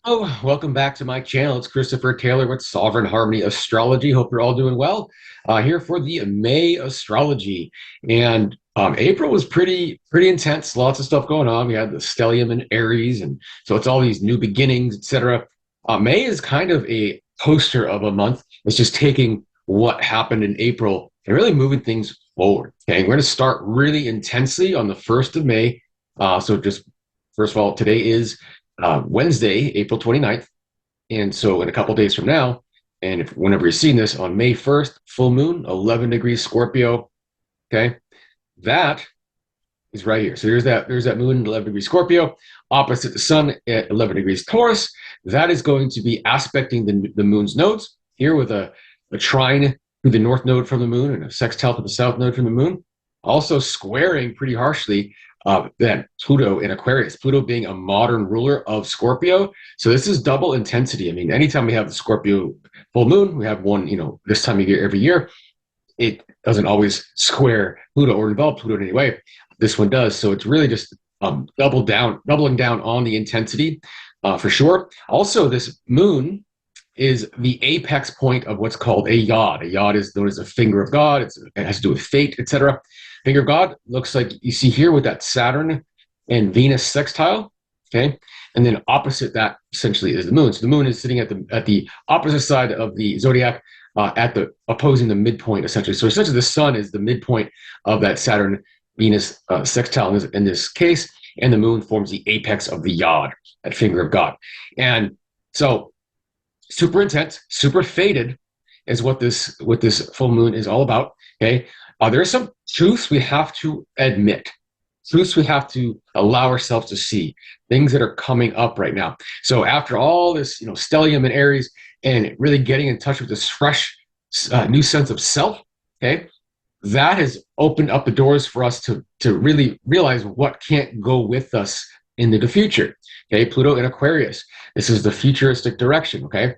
Oh, welcome back to my channel. It's Christopher Taylor with Sovereign Harmony Astrology. Hope you're all doing well. Here for the May astrology, and April was pretty intense. Lots of stuff going on. We had the stellium in Aries, and so it's all these new beginnings, etc. May is kind of a poster of a month. It's just taking what happened in April and really moving things forward. Okay, we're going to start really intensely on the 1st of May. So just first of all, today is Wednesday, April 29th. And so in a couple days from now, and if whenever you're seeing this on May 1st, full moon, 11 degrees Scorpio. Okay. That is right here. So there's that moon, 11 degrees Scorpio, opposite the sun at 11 degrees Taurus. That is going to be aspecting the moon's nodes here with a trine to the north node from the moon and a sextile to the south node from the moon. Also squaring pretty harshly then Pluto in Aquarius, Pluto being a modern ruler of Scorpio. So this is double intensity. I mean, anytime we have the Scorpio full moon, we have one, this time of year every year. It doesn't always square Pluto or involve Pluto in any way. This one does. So it's really just doubling down on the intensity for sure. Also, this moon is the apex point of what's called a yod. A yod is known as a finger of God. It has to do with fate, etc. Finger of God looks like you see here with that Saturn and Venus sextile. Okay, and then opposite that essentially is the moon. So the moon is sitting at the opposite side of the zodiac, at the opposing the midpoint essentially. So essentially, the sun is the midpoint of that Saturn Venus sextile in this case, and the moon forms the apex of the yod, that finger of God. And so super intense, super faded is what this full moon is all about. Okay, there are some truths we have to admit, truths we have to allow ourselves to see, things that are coming up right now. So after all this, stellium and Aries, and really getting in touch with this fresh, new sense of self. Okay, that has opened up the doors for us to really realize what can't go with us into the future. Okay, Pluto in Aquarius. This is the futuristic direction. Okay,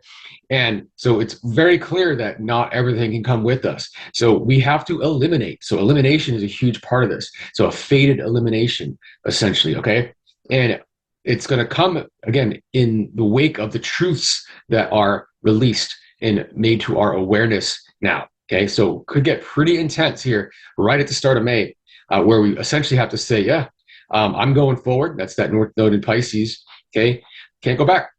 and so it's very clear that not everything can come with us. So we have to eliminate. So elimination is a huge part of this. So a faded elimination, essentially. Okay, and it's going to come again in the wake of the truths that are released and made to our awareness now. Okay, so could get pretty intense here right at the start of May, where we essentially have to say, yeah, I'm going forward. That's that North Node in Pisces. Okay, can't go back.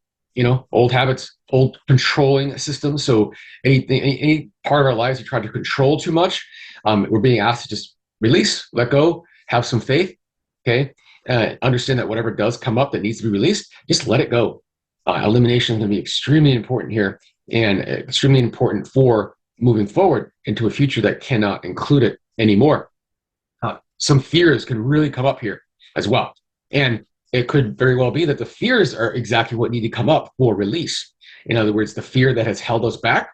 Old habits, old controlling systems. So any part of our lives we try to control too much, we're being asked to just release, let go, have some faith. Okay, understand that whatever does come up that needs to be released, just let it go. Elimination is going to be extremely important here, and extremely important for moving forward into a future that cannot include it anymore. Some fears can really come up here as well. And it could very well be that the fears are exactly what need to come up for release. In other words, the fear that has held us back,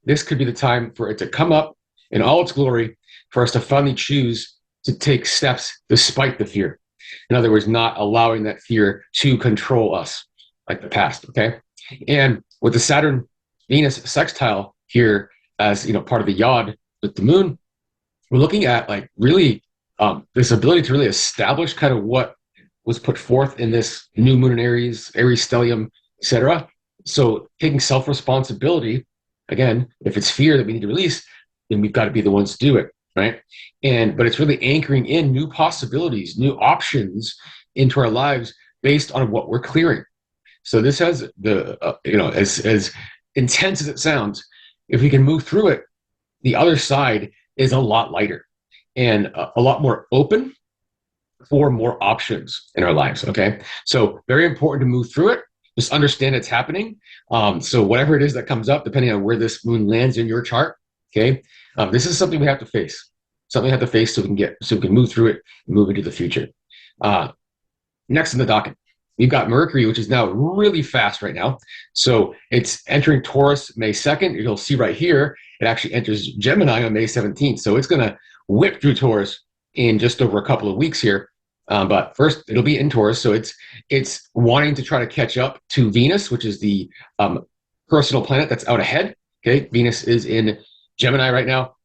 this could be the time for it to come up in all its glory, for us to finally choose to take steps despite the fear. In other words, not allowing that fear to control us like the past, okay? And with the Saturn Venus sextile here as part of the yod with the moon, we're looking at like really this ability to really establish kind of what was put forth in this new moon in Aries stellium, etc. So taking self-responsibility, again, if it's fear that we need to release, then we've got to be the ones to do it, right? But it's really anchoring in new possibilities, new options into our lives based on what we're clearing. So this has the, as intense as it sounds, if we can move through it, the other side is a lot lighter and a lot more open for more options in our lives. Okay, so very important to move through it. Just understand it's happening. So whatever it is that comes up, depending on where this moon lands in your chart, okay, this is something we have to face. Something we have to face so we can move through it and move into the future. Next in the docket, we've got Mercury, which is now really fast right now. So it's entering Taurus May 2nd. You'll see right here, it actually enters Gemini on May 17th. So it's going to whip through Taurus in just over a couple of weeks here. But first, it'll be in Taurus. So it's wanting to try to catch up to Venus, which is the personal planet that's out ahead. Okay, Venus is in Gemini right now.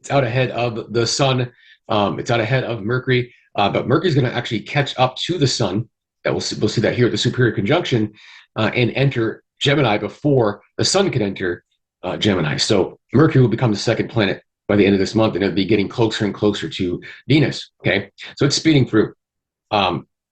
It's out ahead of the sun. It's out ahead of Mercury. But Mercury is going to actually catch up to the sun. We'll see that here at the superior conjunction and enter Gemini before the sun can enter Gemini. So Mercury will become the second planet by the end of this month, and it'll be getting closer and closer to Venus. Okay, so it's speeding through.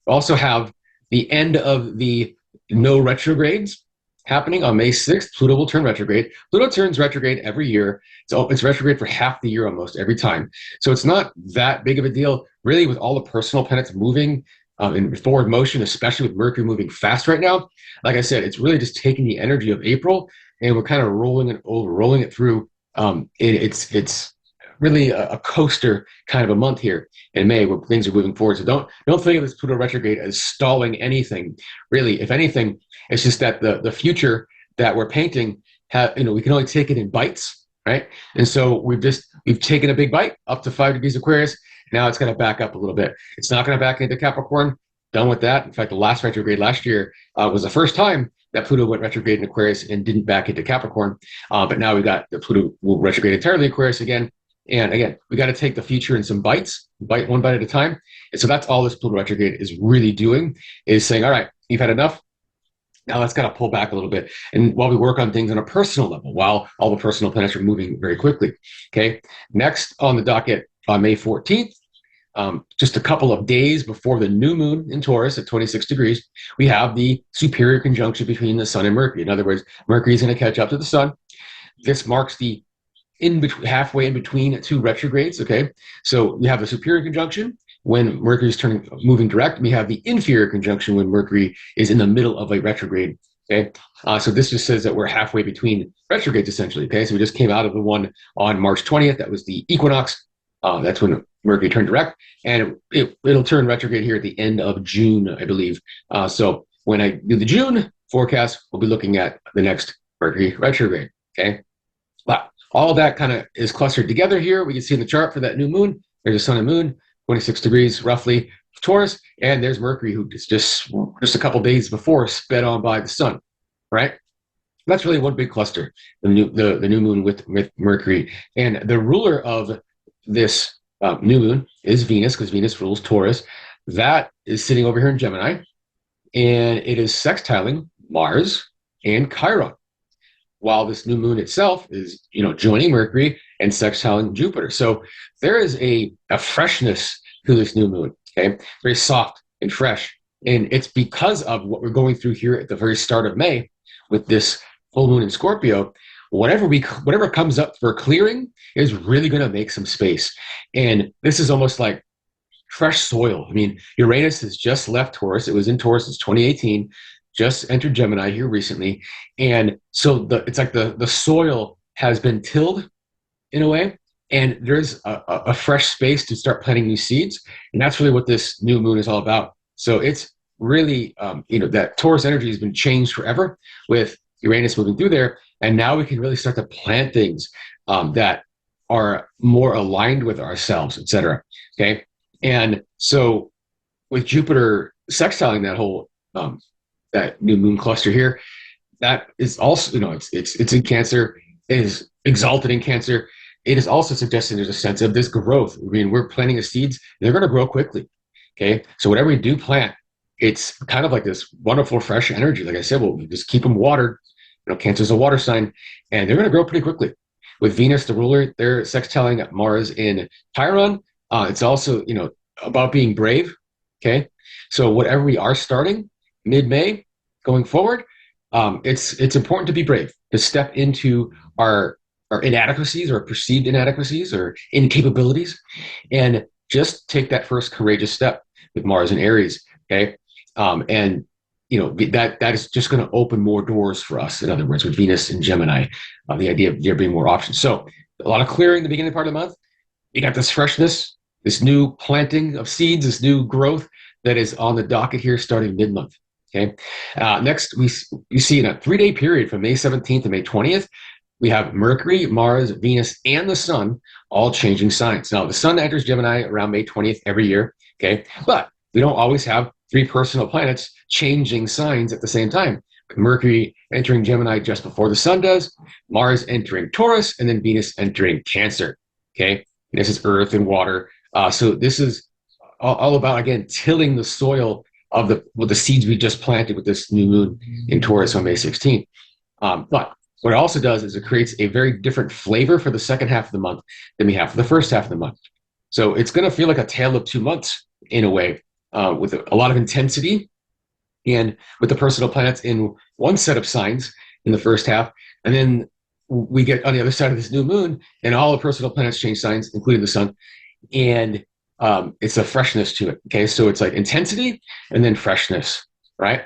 Also have the end of the no retrogrades happening on May 6th. Pluto will turn retrograde. Pluto turns retrograde every year. So it's retrograde for half the year almost every time. So it's not that big of a deal, really, with all the personal planets moving in forward motion, especially with Mercury moving fast right now. Like I said, it's really just taking the energy of April and we're kind of rolling it over, rolling it through. It's really a coaster kind of a month here in May where things are moving forward. So don't think of this Pluto retrograde as stalling anything. Really, if anything, it's just that the future that we're painting, we can only take it in bites, right? And so we've taken a big bite up to 5 degrees Aquarius. Now it's going to back up a little bit. It's not going to back into Capricorn. Done with that. In fact, the last retrograde last year was the first time that Pluto went retrograde in Aquarius and didn't back into Capricorn. But now we got the Pluto will retrograde entirely Aquarius again. And again, we got to take the future in some bites, bite one bite at a time. And so that's all this Pluto retrograde is really doing, is saying, all right, you've had enough. Now let's kind of pull back a little bit. And while we work on things on a personal level, while all the personal planets are moving very quickly. Okay. Next on the docket on May 14th, just a couple of days before the new moon in Taurus at 26 degrees, we have the superior conjunction between the sun and Mercury. In other words, Mercury is going to catch up to the sun. This marks the halfway in between two retrogrades. Okay, so we have the superior conjunction when Mercury is moving direct. We have the inferior conjunction when Mercury is in the middle of a retrograde. Okay, so this just says that we're halfway between retrogrades essentially. Okay, so we just came out of the one on March 20th. That was the equinox. That's when Mercury turned direct, and it'll turn retrograde here at the end of June, I believe. So when I do the June forecast, we'll be looking at the next Mercury retrograde. Okay, but all of that kind of is clustered together here. We can see in the chart for that new moon, there's a sun and moon, 26 degrees roughly Taurus, and there's Mercury, who is just a couple days before sped on by the sun, right? That's really one big cluster, the new moon with Mercury, and the ruler of this new moon is Venus, because Venus rules Taurus. That is sitting over here in Gemini, and it is sextiling Mars and Chiron, while this new moon itself is, joining Mercury and sextiling Jupiter. So there is a freshness to this new moon, okay? Very soft and fresh. And it's because of what we're going through here at the very start of May with this full moon in Scorpio. Whatever comes up for clearing is really going to make some space. And this is almost like fresh soil. I mean, Uranus has just left Taurus. It was in Taurus since 2018, just entered Gemini here recently. And so it's like the soil has been tilled in a way, and there's a fresh space to start planting new seeds. And that's really what this new moon is all about. So it's really, that Taurus energy has been changed forever with Uranus moving through there. And now we can really start to plant things that are more aligned with ourselves, et cetera. Okay. And so with Jupiter sextiling that whole, that new moon cluster here, that is also, it's in Cancer, it is exalted in Cancer. It is also suggesting there's a sense of this growth. I mean, we're planting the seeds, they're going to grow quickly. Okay. So whatever we do plant, it's kind of like this wonderful, fresh energy. Like I said, we'll just keep them watered. Cancer is a water sign, and they're going to grow pretty quickly. With Venus, the ruler, they're sextiling Mars in Chiron. It's also, about being brave. Okay. So whatever we are starting mid-May going forward, it's important to be brave, to step into our inadequacies or perceived inadequacies or incapabilities, and just take that first courageous step with Mars and Aries. Okay. And that is just going to open more doors for us. In other words, with Venus and Gemini, the idea of there being more options. So a lot of clearing in the beginning part of the month. You got this freshness, this new planting of seeds, this new growth that is on the docket here starting mid-month. Okay. Next, you see in a 3-day period from May 17th to May 20th, we have Mercury, Mars, Venus, and the Sun all changing signs. Now, the Sun enters Gemini around May 20th every year. Okay. But we don't always have 3 personal planets changing signs at the same time. Mercury entering Gemini just before the Sun does, Mars entering Taurus, and then Venus entering Cancer. Okay. And this is Earth and water. So this is all about, again, tilling the soil of the seeds we just planted with this new moon in Taurus on May 16th. But what it also does is it creates a very different flavor for the second half of the month than we have for the first half of the month. So it's going to feel like a tale of 2 months in a way, with a lot of intensity and with the personal planets in one set of signs in the first half. And then we get on the other side of this new moon and all the personal planets change signs, including the sun. And it's a freshness to it. Okay. So it's like intensity and then freshness, right?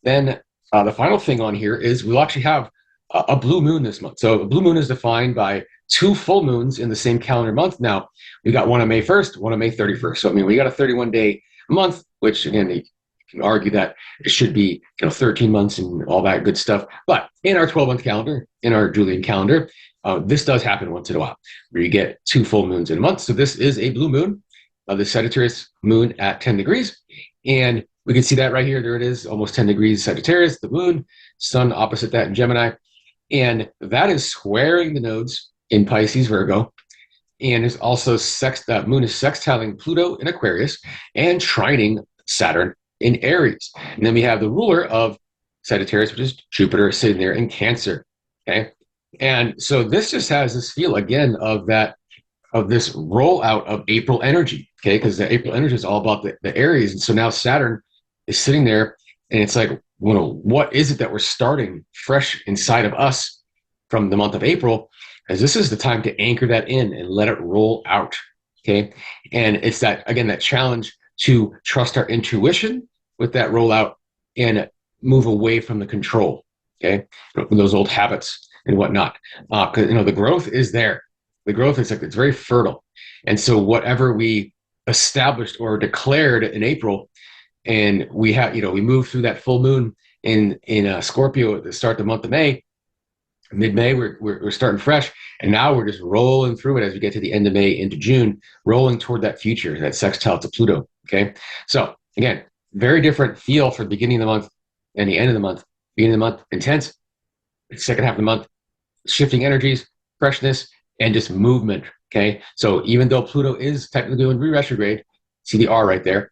Then the final thing on here is we'll actually have a blue moon this month. So a blue moon is defined by 2 full moons in the same calendar month. Now, we got one on May 1st, one on May 31st. So, I mean, we got a 31-day month, which, again, you can argue that it should be 13 months and all that good stuff. But in our 12-month calendar, in our Julian calendar, this does happen once in a while, where you get 2 full moons in a month. So this is a blue moon, the Sagittarius moon at 10 degrees. And we can see that right here. There it is, almost 10 degrees Sagittarius, the moon, sun opposite that in Gemini. And that is squaring the nodes in Pisces, Virgo. And is also that moon is sextiling Pluto in Aquarius and trining Saturn in Aries. And then we have the ruler of Sagittarius, which is Jupiter, sitting there in Cancer. Okay. And so this just has this feel again of this rollout of April energy. Okay. Because the April energy is all about the Aries. And so now Saturn is sitting there and it's like, what is it that we're starting fresh inside of us from the month of April? As this is the time to anchor that in and let it roll out. Okay. And it's that, again, that challenge to trust our intuition with that rollout and move away from the control. Okay. From those old habits and whatnot. Because, the growth is there. The growth is it's very fertile. And so whatever we established or declared in April, and we have, we moved through that full moon in Scorpio to start the month of May. Mid-May, we're starting fresh, and now we're just rolling through it as we get to the end of May into June, rolling toward that future, that sextile to Pluto. Okay, so again, very different feel for the beginning of the month and the end of the month. Beginning of the month, intense. Second half of the month, shifting energies, freshness, and just movement. Okay, so even though Pluto is technically going retrograde, see the R right there,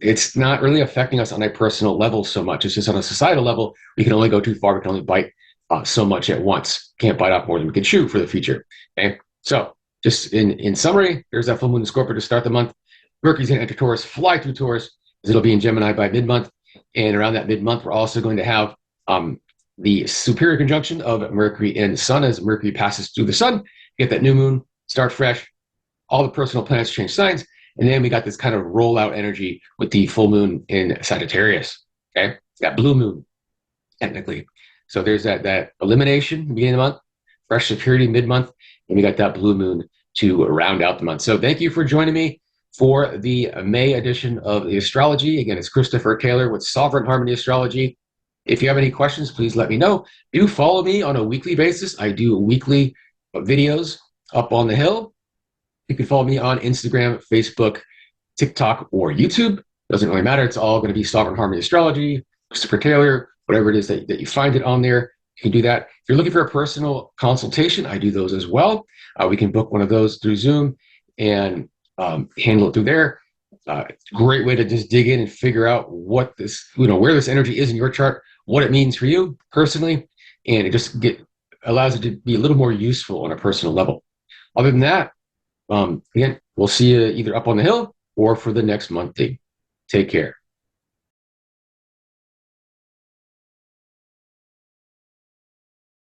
it's not really affecting us on a personal level so much. It's just on a societal level, we can only go too far. We can only bite so much at once. Can't bite off more than we can chew for the future. Okay, so just in summary, there's that full moon in Scorpio to start the month. Mercury's going to enter Taurus, fly through Taurus, as it'll be in Gemini by mid-month. And around that mid-month, we're also going to have the superior conjunction of Mercury and the Sun as Mercury passes through the Sun. Get that new moon, start fresh. All the personal planets change signs. And then we got this kind of rollout energy with the full moon in Sagittarius. Okay, that blue moon, technically. So there's that elimination beginning of the month, fresh security mid-month, and we got that blue moon to round out the month. So thank you for joining me for the May edition of the Astrology. Again, it's Christopher Taylor with Sovereign Harmony Astrology. If you have any questions, please let me know. Do follow me on a weekly basis. I do weekly videos up on the hill. You can follow me on Instagram, Facebook, TikTok, or YouTube. Doesn't really matter. It's all going to be Sovereign Harmony Astrology, Christopher Taylor, whatever it is that you find it on there. You can do that. If you're looking for a personal consultation, I do those as well. We can book one of those through Zoom and handle it through there. Great way to just dig in and figure out what this, where this energy is in your chart, what it means for you personally, and it just allows it to be a little more useful on a personal level. Other than that, again, we'll see you either up on the hill or for the next monthly. Take care.